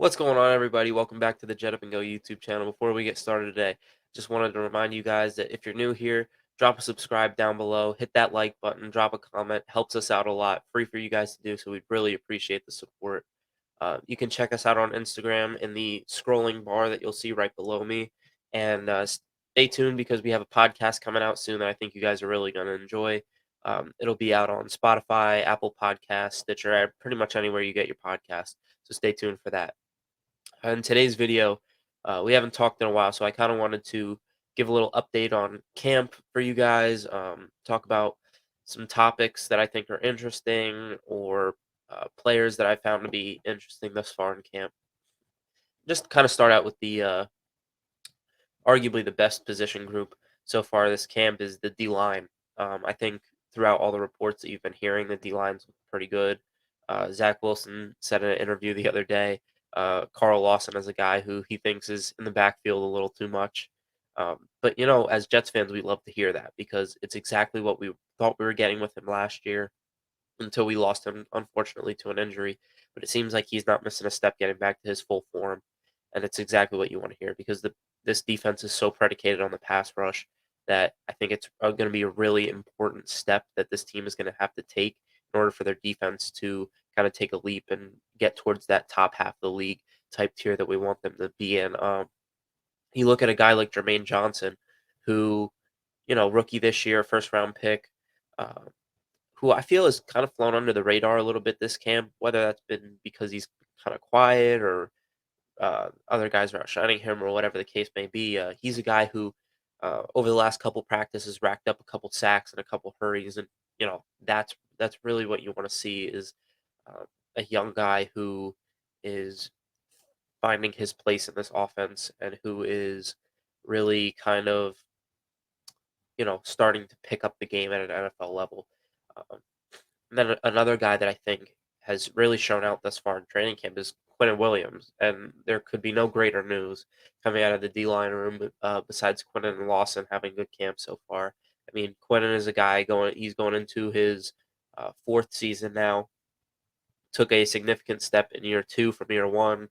What's going on, everybody? Welcome back to the Jet Up and Go YouTube channel. Before we get started today, just wanted to remind you guys that if you're new here, drop a subscribe down below, hit that like button, drop a comment, helps us out a lot. Free for you guys to do, so we'd really appreciate the support. You can check us out on Instagram in the scrolling bar that you'll see right below me. And stay tuned because we have a podcast coming out soon that I think you guys are really going to enjoy. It'll be out on Spotify, Apple Podcasts, Stitcher, pretty much anywhere you get your podcast. So stay tuned for that. In today's video, we haven't talked in a while, so I kind of wanted to give a little update on camp for you guys, talk about some topics that I think are interesting or players that I found to be interesting thus far in camp. Just kind of start out with the arguably the best position group so far this camp is the D line. I think throughout all the reports that you've been hearing, the D line's pretty good. Zach Wilson said in an interview the other day, Carl Lawson is a guy who he thinks is in the backfield a little too much. But as Jets fans, we love to hear that because it's exactly what we thought we were getting with him last year until we lost him, unfortunately, to an injury. But it seems like he's not missing a step getting back to his full form, and it's exactly what you want to hear because this defense is so predicated on the pass rush that I think it's going to be a really important step that this team is going to have to take in order for their defense to kind of take a leap and get towards that top half of the league type tier that we want them to be in. You look at a guy like Jermaine Johnson, who, rookie this year, first round pick. Uh, who I feel has kind of flown under the radar a little bit this camp, whether that's been because he's kind of quiet or other guys are outshining him or whatever the case may be. He's a guy who, over the last couple practices, racked up a couple sacks and a couple hurries, and that's really what you want to see is uh, a young guy who is finding his place in this offense and who is really kind of starting to pick up the game at an NFL level. Um, and then another guy that I think has really shown out thus far in training camp is Quinn Williams, and there could be no greater news coming out of the D line room besides Quinnen and Lawson having good camp so far. I mean, Quinnen is a guy he's going into his fourth season now. Took a significant step in year two from year one.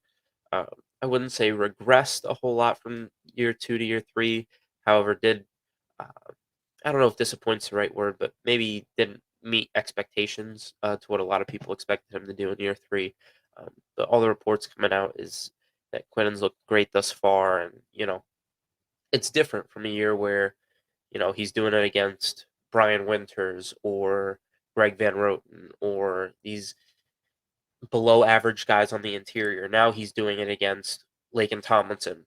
Uh, I wouldn't say regressed a whole lot from year two to year three. However, did uh, I don't know if disappoint's the right word, but maybe didn't meet expectations to what a lot of people expected him to do in year three. But all the reports coming out is that Quinnen's looked great thus far, and it's different from a year where he's doing it against Brian Winters or Greg Van Roten or these below average guys on the interior. Now he's doing it against Laken Tomlinson.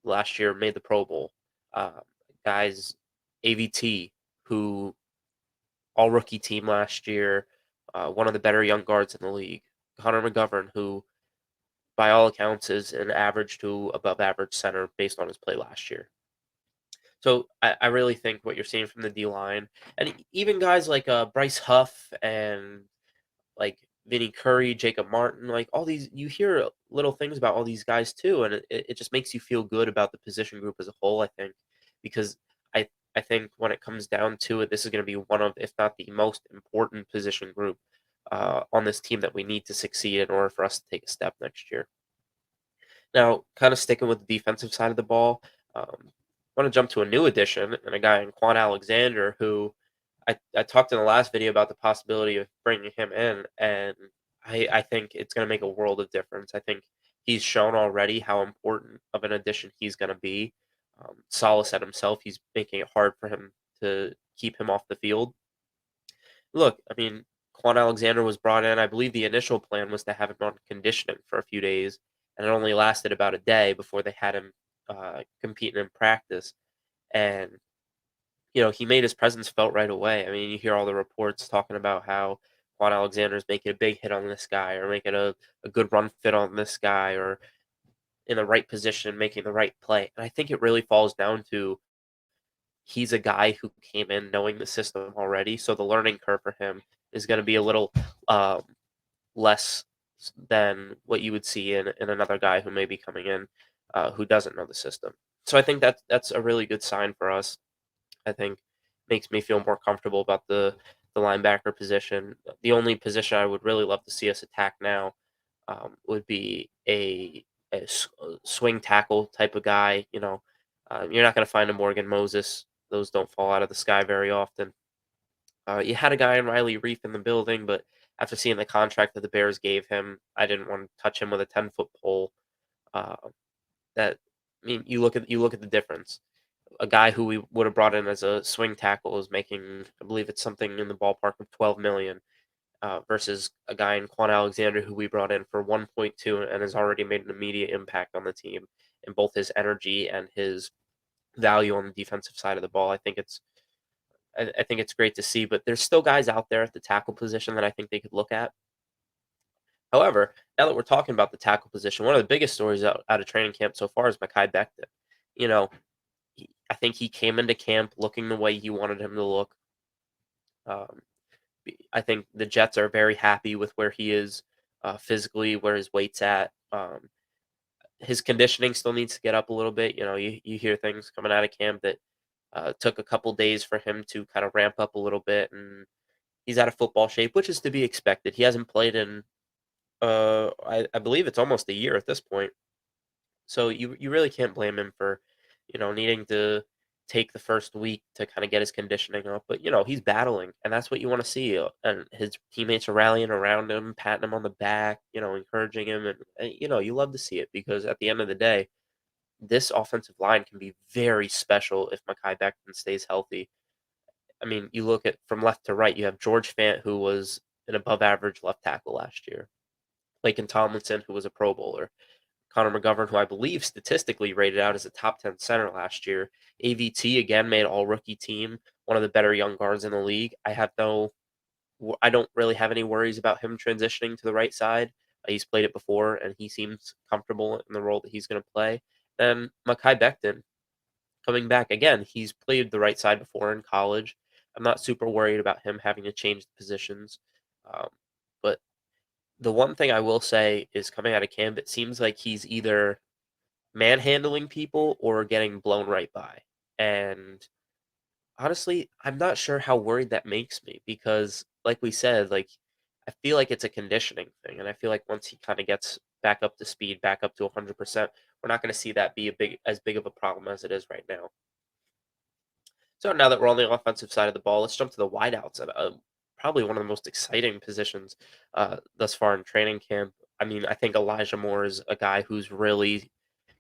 Last year made the Pro Bowl. Uh, Guys, AVT, who all rookie team last year, one of the better young guards in the league. Connor Mcgovern, who by all accounts is an average to above average center based on his play last year. So I really think what you're seeing from the D line, and even guys like Bryce Huff and like Vinny Curry, Jacob Martin, like all these, you hear little things about all these guys too, and it just makes you feel good about the position group as a whole. I think because I think when it comes down to it, this is going to be one of, if not the most important position group on this team that we need to succeed in order for us to take a step next year. Now, kind of sticking with the defensive side of the ball, I want to jump to a new addition and a guy in Quan Alexander who I talked in the last video about the possibility of bringing him in, and I think it's going to make a world of difference. I think he's shown already how important of an addition he's going to be. Salah said himself he's making it hard for him to keep him off the field. Look, I mean, Quan Alexander was brought in. I believe the initial plan was to have him on conditioning for a few days, and it only lasted about a day before they had him competing in practice. And he made his presence felt right away. I mean, you hear all the reports talking about how Quan Alexander's making a big hit on this guy or making a good run fit on this guy or in the right position, making the right play. And I think it really falls down to he's a guy who came in knowing the system already. So the learning curve for him is going to be a little um, less than what you would see in another guy who may be coming in who doesn't know the system. So I think that's a really good sign for us. I think makes me feel more comfortable about the linebacker position. The only position I would really love to see us attack now would be a swing tackle type of guy. You're not going to find a Morgan Moses. Those don't fall out of the sky very often. You had a guy in Riley Reef in the building, but after seeing the contract that the Bears gave him, I didn't want to touch him with a 10-foot pole. Uh, that I mean, you look at the difference. A guy who we would have brought in as a swing tackle is making, I believe it's something in the ballpark of 12 million, versus a guy in Quan Alexander who we brought in for 1.2 and has already made an immediate impact on the team in both his energy and his value on the defensive side of the ball. I think it's great to see, but there's still guys out there at the tackle position that I think they could look at. However, now that we're talking about the tackle position, one of the biggest stories out of training camp so far is Mekhi Becton. You know, I think he came into camp looking the way he wanted him to look. Um, I think the Jets are very happy with where he is physically, where his weight's at. His conditioning still needs to get up a little bit. You hear things coming out of camp that took a couple days for him to kind of ramp up a little bit, and he's out of football shape, which is to be expected. He hasn't played in, I believe it's almost a year at this point. So you really can't blame him for, needing to take the first week to kind of get his conditioning up. But he's battling, and that's what you want to see. And his teammates are rallying around him, patting him on the back, encouraging him, and you love to see it because at the end of the day, this offensive line can be very special if Mekhi Becton stays healthy. I mean, you look at from left to right, you have George Fant, who was an above average left tackle last year. Laken Tomlinson, who was a Pro Bowler. Connor McGovern, who I believe statistically rated out as a top 10 center last year. AVT again made all rookie team, one of the better young guards in the league. I don't really have any worries about him transitioning to the right side. He's played it before, and he seems comfortable in the role that he's going to play. Then Mekhi Becton coming back again. He's played the right side before in college. I'm not super worried about him having to change the positions. Um, but the one thing I will say is coming out of camp, it seems like he's either manhandling people or getting blown right by. And honestly, I'm not sure how worried that makes me because, like we said, like I feel like it's a conditioning thing, and I feel like once he kind of gets back up to speed, back up to 100%, we're not going to see that be as big of a problem as it is right now. So now that we're on the offensive side of the ball, let's jump to the wideouts. And probably one of the most exciting positions thus far in training camp. I mean, I think Elijah Moore is a guy who's really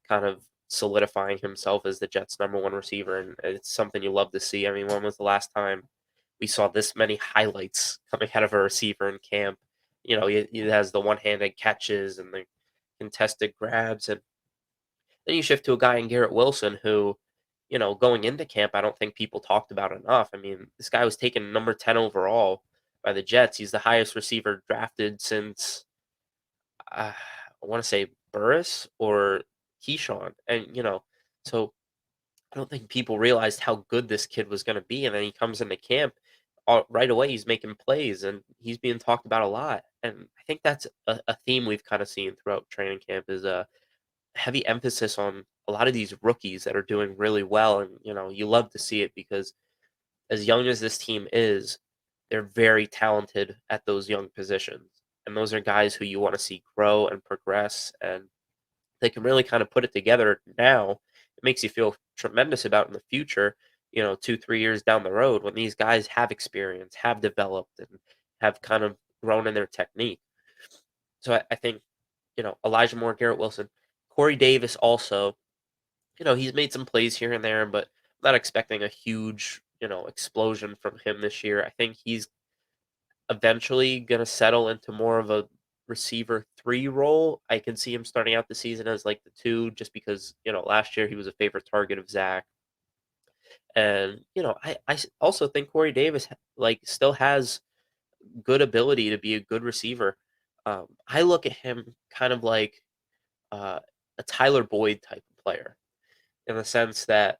kind of solidifying himself as the Jets' number one receiver, and it's something you love to see. I mean, when was the last time we saw this many highlights coming out of a receiver in camp? He has the one-handed catches and the contested grabs, and then you shift to a guy in Garrett Wilson who, going into camp, I don't think people talked about enough. I mean, this guy was taken number 10 overall by the Jets. He's the highest receiver drafted since I want to say Burris or Keyshawn. And, so I don't think people realized how good this kid was going to be. And then he comes into camp right away. He's making plays and he's being talked about a lot. And I think that's a theme we've kind of seen throughout training camp is heavy emphasis on a lot of these rookies that are doing really well. And, you love to see it because as young as this team is, they're very talented at those young positions. And those are guys who you want to see grow and progress. And they can really kind of put it together now. It makes you feel tremendous about in the future, 2, 3 years down the road when these guys have experience, have developed, and have kind of grown in their technique. So I think, Elijah Moore, Garrett Wilson, Corey Davis also, he's made some plays here and there, but I'm not expecting a huge, explosion from him this year. I think he's eventually going to settle into more of a receiver 3 role. I can see him starting out the season as like the 2 just because, last year he was a favorite target of Zach. And, also think Corey Davis like still has good ability to be a good receiver. I look at him kind of like a Tyler Boyd type of player in the sense that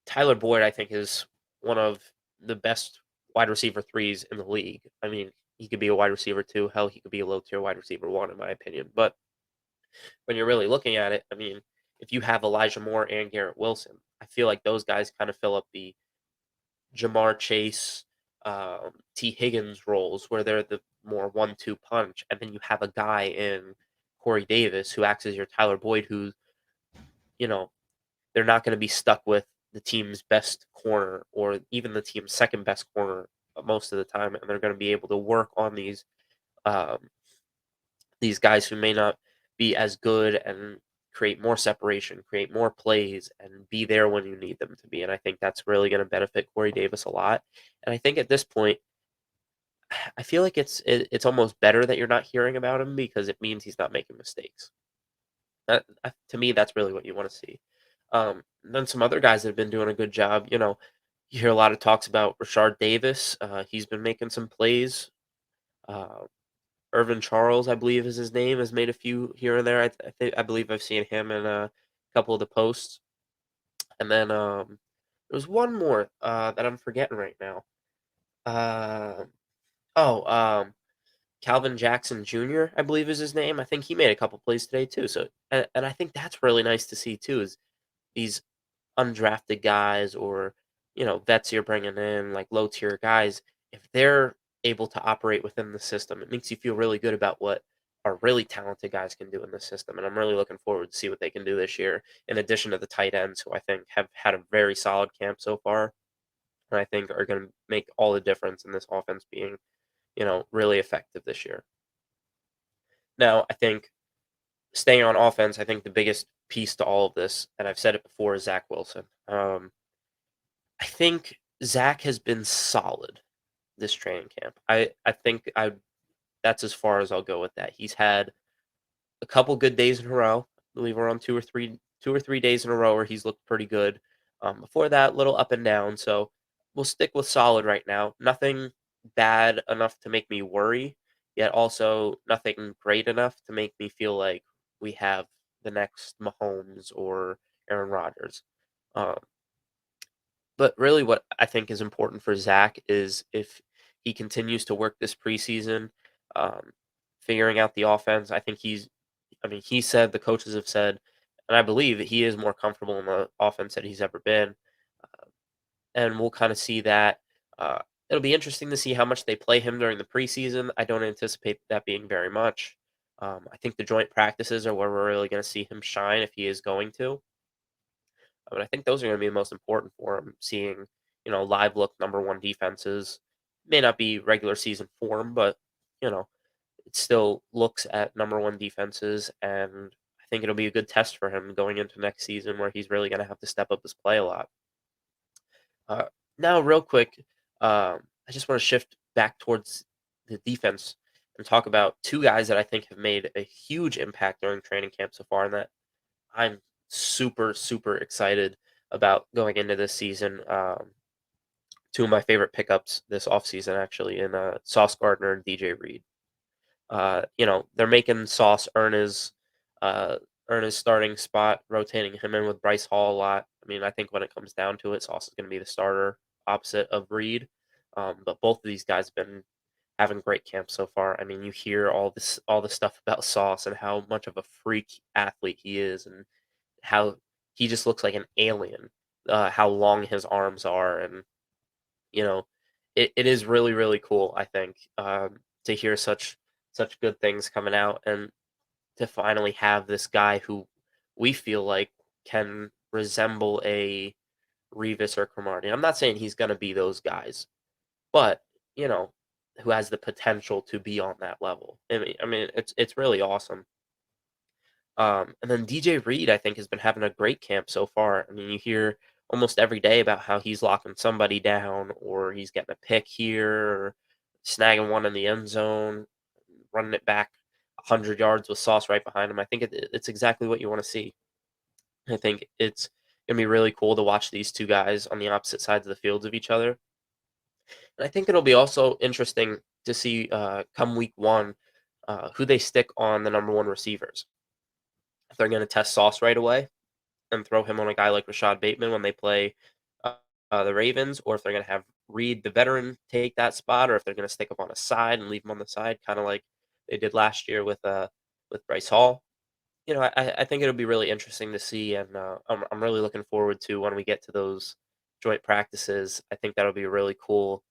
Tyler Boyd, I think, is one of the best wide receiver 3s in the league. I mean, he could be a wide receiver 2. Hell, he could be a low tier wide receiver 1, in my opinion. But when you're really looking at it, I mean, if you have Elijah Moore and Garrett Wilson, I feel like those guys kind of fill up the Jamar Chase, T. Higgins roles where they're the more 1-2 punch, and then you have a guy in Corey Davis who acts as your Tyler Boyd, who you know they're not going to be stuck with the team's best corner or even the team's second best corner most of the time, and they're going to be able to work on um, these guys who may not be as good and create more separation, create more plays, and be there when you need them to be. And I think that's really going to benefit Corey Davis a lot. And I think at this point, I feel like it's almost better that you're not hearing about him because it means he's not making mistakes. To me, that's really what you want to see. Then some other guys that have been doing a good job. You hear a lot of talks about Rashard Davis. He's been making some plays. Uh, Irvin Charles, I believe is his name, has made a few here and there. I believe I've seen him in a couple of the posts. And then there was one more that I'm forgetting right now. Uh, oh, Calvin Jackson Jr., I believe is his name. I think he made a couple plays today too. So, and I think that's really nice to see too. Is these undrafted guys or vets you're bringing in like low tier guys, if they're able to operate within the system, it makes you feel really good about what our really talented guys can do in the system. And I'm really looking forward to see what they can do this year. In addition to the tight ends, who I think have had a very solid camp so far, and I think are going to make all the difference in this offense being really effective this year. Now, I think staying on offense, I think the biggest piece to all of this, and I've said it before, is Zach Wilson. I think Zach has been solid this training camp. I think that's as far as I'll go with that. He's had a couple good days in a row. I believe we're on two or three days in a row where he's looked pretty good. Before that, little up and down. So we'll stick with solid right now. Nothing bad enough to make me worry, yet also nothing great enough to make me feel like we have the next Mahomes or Aaron Rodgers. Um, but really, what I think is important for Zach is if he continues to work this preseason, um, figuring out the offense. I mean, he said, the coaches have said, and I believe that he is more comfortable in the offense that he's ever been. Uh, and we'll kind of see that. Uh, it'll be interesting to see how much they play him during the preseason. I don't anticipate that being very much. I think the joint practices are where we're really going to see him shine if he is going to. But I think those are going to be the most important for him. Seeing, live look number one defenses may not be regular season form, but you know, it still looks at number one defenses, and I think it'll be a good test for him going into next season, where he's really going to have to step up his play a lot. Uh, Now, real quick, I just want to shift back towards the defense and talk about two guys that I think have made a huge impact during training camp so far, and that I'm super, super excited about going into this season. Two of my favorite pickups this offseason, actually, in Sauce Gardner and DJ Reed. They're making Sauce uh, earn his starting spot, rotating him in with Bryce Hall a lot. I mean, I think when it comes down to it, Sauce is going to be the starter opposite of Reed. But both of these guys have been having great camps so far. I mean, you hear all the stuff about Sauce and how much of a freak athlete he is, and how he just looks like an alien. How long his arms are, and you know, it is really really cool. I think to hear such good things coming out, and to finally have this guy who we feel like can resemble a Revis or Cromartie. I'm not saying he's going to be those guys, but you know, who has the potential to be on that level. I mean, it's really awesome. And then DJ Reed, I think, has been having a great camp so far. I mean, you hear almost every day about how he's locking somebody down, or he's getting a pick here, or snagging one in the end zone, running it back 100 yards with Sauce right behind him. I think it's exactly what you want to see. I think it's going to be really cool to watch these two guys on the opposite sides of the fields of each other. And I think it'll be also interesting to see come week one who they stick on the number one receivers. If they're going to test Sauce right away and throw him on a guy like Rashad Bateman when they play uh, the Ravens, or if they're going to have Reed, the veteran, take that spot, or if they're going to stick him on a side and leave him on the side, kind of like they did last year with Bryce Hall. I think it'll be really interesting to see, and I'm really looking forward to when we get to those joint practices. I think that'll be really cool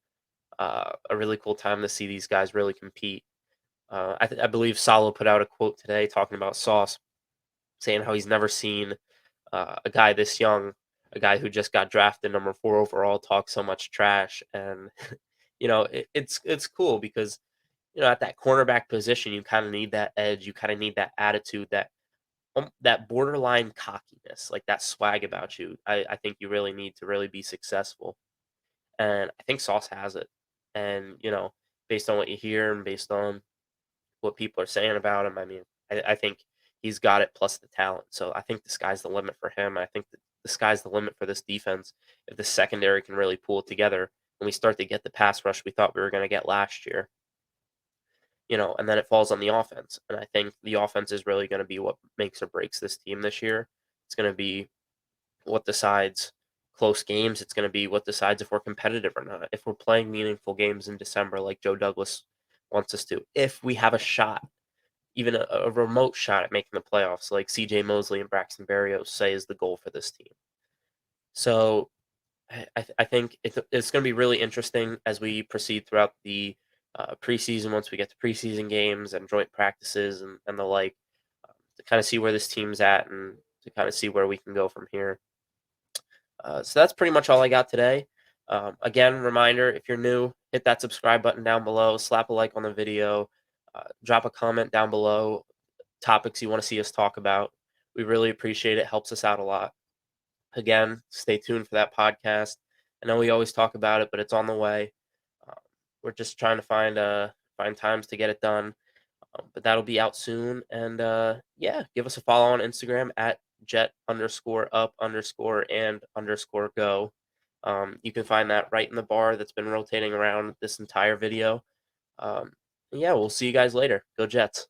a really cool time to see these guys really compete. I believe Salo put out a quote today talking about Sauce, saying how he's never seen a guy this young, a guy who just got drafted number 4 overall, talk so much trash. And it's cool because at that cornerback position, you kind of need that edge, you kind of need that attitude, that borderline cockiness, like that swag about you. I think you really need to really be successful, and I think Sauce has it. And based on what you hear and based on what people are saying about him, I mean, I think he's got it plus the talent. So I think the sky's the limit for him. I think that the sky's the limit for this defense if the secondary can really pull it together and we start to get the pass rush we thought we were going to get last year. And then it falls on the offense. And I think the offense is really going to be what makes or breaks this team this year. It's going to be what decides close games. It's going to be what decides if we're competitive or not. If we're playing meaningful games in December, like Joe Douglas wants us to. If we have a shot, even a remote shot at making the playoffs, like C.J. Mosley and Braxton Berrios say is the goal for this team. So I think it's going to be really interesting as we proceed throughout the preseason, once we get to preseason games and joint practices and the like, to kind of see where this team's at and to kind of see where we can go from here. So that's pretty much all I got today. Again, reminder, if you're new, hit that subscribe button down below, slap a like on the video, drop a comment down below, topics you want to see us talk about. We really appreciate it. Helps us out a lot. Again, stay tuned for that podcast. I know we always talk about it, but it's on the way. Uh, we're just trying to find times to get it done. But that'll be out soon. And yeah, give us a follow on Instagram at jet_up_and_go. You can find that right in the bar that's been rotating around this entire video. Yeah, we'll see you guys later. Go Jets.